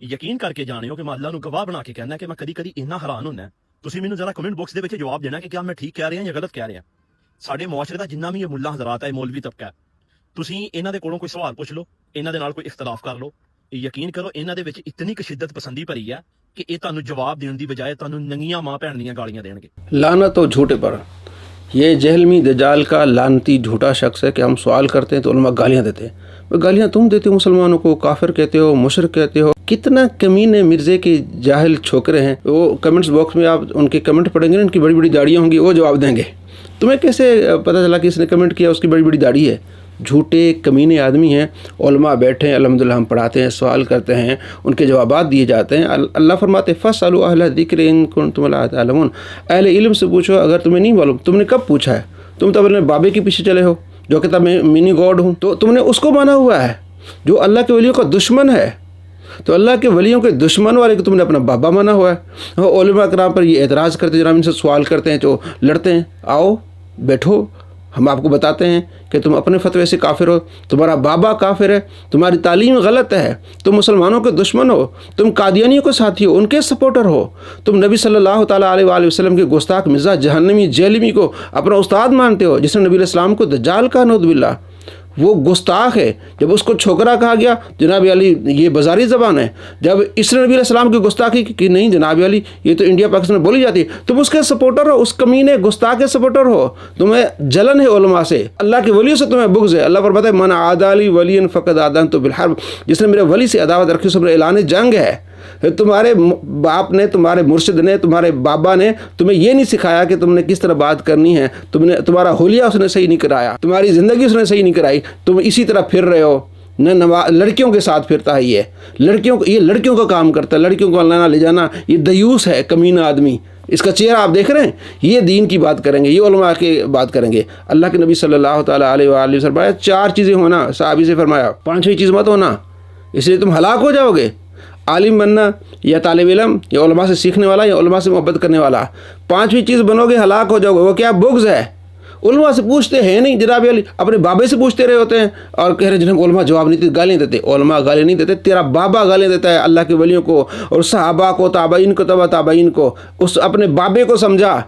ਯਕੀਨ ਕਰਕੇ ਜਾਣਿਓ ਕਿ ਮੈਂ ਅੱਲਾਹ ਨੂੰ ਗਵਾਹ ਬਣਾ ਕੇ ਕਹਿੰਦਾ ਕਿ ਮੈਂ ਕਦੀ ਕਦੀ ਇੰਨਾ ਹੈਰਾਨ ਹੁੰਦਾ। ਤੁਸੀਂ ਮੈਨੂੰ ਜ਼ਰਾ ਕਮੈਂਟ ਬਾਕਸ ਦੇ ਵਿੱਚ ਜਵਾਬ ਦੇਣਾ ਕਿ ਕਿਆ ਮੈਂ ਠੀਕ ਕਹਿ ਰਿਹਾ ਜਾਂ ਗਲਤ ਕਹਿ ਰਿਹਾ। ਸਾਡੇ ਮੁਆਸ਼ਰੇ ਦਾ ਜਿੰਨਾ ਵੀ ਇਹ ਮੁੱਲਾ ਹਜ਼ਰਾਤ ਹੈ, ਮੌਲਵੀ ਤਬਕਾ ਹੈ, ਤੁਸੀਂ ਇਹਨਾਂ ਦੇ ਕੋਲੋਂ ਕੋਈ ਸਵਾਲ ਪੁੱਛ ਲਓ, ਇਹਨਾਂ ਦੇ ਨਾਲ ਕੋਈ ਇਖਤਲਾਫ ਕਰ ਲਓ, ਯਕੀਨ ਕਰੋ ਇਹਨਾਂ ਦੇ ਵਿੱਚ ਇਤਨੀ ਕੁ ਸ਼ਿੱਦਤ ਪਸੰਦੀ ਭਰੀ ਹੈ کہ یہ تانوں جواب دین دی بجائے تانوں ننگیاں ماں بہن دیاں گالیاں دین گے۔ لعنت ہو جھوٹے پر، یہ جہلمی دجال کا لعنتی جھوٹا شخص ہے کہ ہم سوال کرتے ہیں تو علماء گالیاں دیتے ہیں۔ وہ گالیاں تم دیتے ہو مسلمانوں کو، کافر کہتے ہو، مشرک کہتے ہو۔ کتنا کمینے مرزے کے جاہل چھوکرے ہیں۔ وہ کمنٹس باکس میں آپ ان کے کمنٹ پڑھیں گے نا، ان کی بڑی بڑی داڑیاں ہوں گی، وہ جواب دیں گے۔ تمہیں کیسے پتہ چلا کہ اس نے کمنٹ کیا اس کی بڑی بڑی داڑھی ہے؟ جھوٹے کمینے آدمی ہیں۔ علماء بیٹھے ہیں، الحمدللہ ہم پڑھاتے ہیں، سوال کرتے ہیں، ان کے جوابات دیے جاتے ہیں۔ اللہ فرماتے فاسألوا اہل الذکر ان کنتم لا تعلمون، اہل علم سے پوچھو اگر تمہیں نہیں معلوم۔ تم نے کب پوچھا ہے؟ تم تو اپنے بابے کے پیچھے چلے ہو جو کہتا میں منی گاڈ ہوں، تو تم نے اس کو مانا ہوا ہے جو اللہ کے ولیوں کا دشمن ہے۔ تو اللہ کے ولیوں کے دشمن والے کو تم نے اپنا بابا مانا ہوا ہے۔ علماء کرام پر یہ اعتراض کرتے ہیں، جناب ان سے سوال کرتے ہیں جو لڑتے ہیں، آؤ بیٹھو، ہم آپ کو بتاتے ہیں کہ تم اپنے فتوے سے کافر ہو، تمہارا بابا کافر ہے، تمہاری تعلیم غلط ہے، تم مسلمانوں کے دشمن ہو، تم قادیانیوں کے ساتھی ہو، ان کے سپورٹر ہو، تم نبی صلی اللہ تعالیٰ علیہ وآلہ وسلم کے گستاخ مزاح جہنمی جہلمی کو اپنا استاد مانتے ہو، جس نے نبی علیہ السلام کو دجال کہا، نعوذ باللہ۔ وہ گستاخ ہے۔ جب اس کو چھوکرا کہا گیا، جناب علی یہ بازاری زبان ہے، جب اس نے نبی علیہ السلام کی گستاخی کی کہ نہیں جناب علی یہ تو انڈیا پاکستان میں بولی جاتی ہے، تم اس کے سپورٹر ہو، اس کمینے گستاخ کے سپورٹر ہو، تمہیں جلن ہے علماء سے، اللہ کے ولیوں سے تمہیں بغض ہے۔ اللہ فرماتا ہے من عادی لی ولی فقد آذنتہ بالحرب، جس نے میرے ولی سے عداوت رکھی اس پر اعلان جنگ ہے۔ تمہارے باپ نے، تمہارے مرشد نے، تمہارے بابا نے تمہیں یہ نہیں سکھایا کہ تم نے کس طرح بات کرنی ہے، تمہارا حلیہ اس نے صحیح نہیں کرایا، تمہاری زندگی اس نے صحیح نہیں کرائی، تم اسی طرح پھر رہے ہو۔ لڑکیوں کے ساتھ پھرتا ہے یہ لڑکیوں کا کام کرتا ہے، لڑکیوں کو لانا لے جانا، یہ دیوس ہے، کمینہ آدمی۔ اس کا چہرہ آپ دیکھ رہے ہیں، یہ دین کی بات کریں گے، یہ علماء کی بات کریں گے۔ اللہ کے نبی صلی اللہ تعالیٰ علیہ وآلہ وسلم فرمایا 4 چیزیں ہونا، صحابی سے فرمایا 5ویں چیز مت ہونا، اس لیے تم ہلاک ہو جاؤ گے۔ عالم بننا یا طالب علم یا علماء سے سیکھنے والا یا علماء سے محبت کرنے والا، 5ویں چیز بنو گے ہلاک ہو جاؤ گے۔ وہ کیا؟ بغض ہے۔ علماء سے پوچھتے ہیں نہیں جناب علی، اپنے بابے سے پوچھتے رہے ہوتے ہیں اور کہہ رہے جناب علماء جواب نہیں دیتے، گالیاں دیتے۔ علماء گالیاں نہیں دیتے، تیرا بابا گالیاں دیتا ہے اللہ کے ولیوں کو اور صحابہ کو، تابعین کو، تبع تابعین کو۔ اس اپنے بابے کو سمجھا۔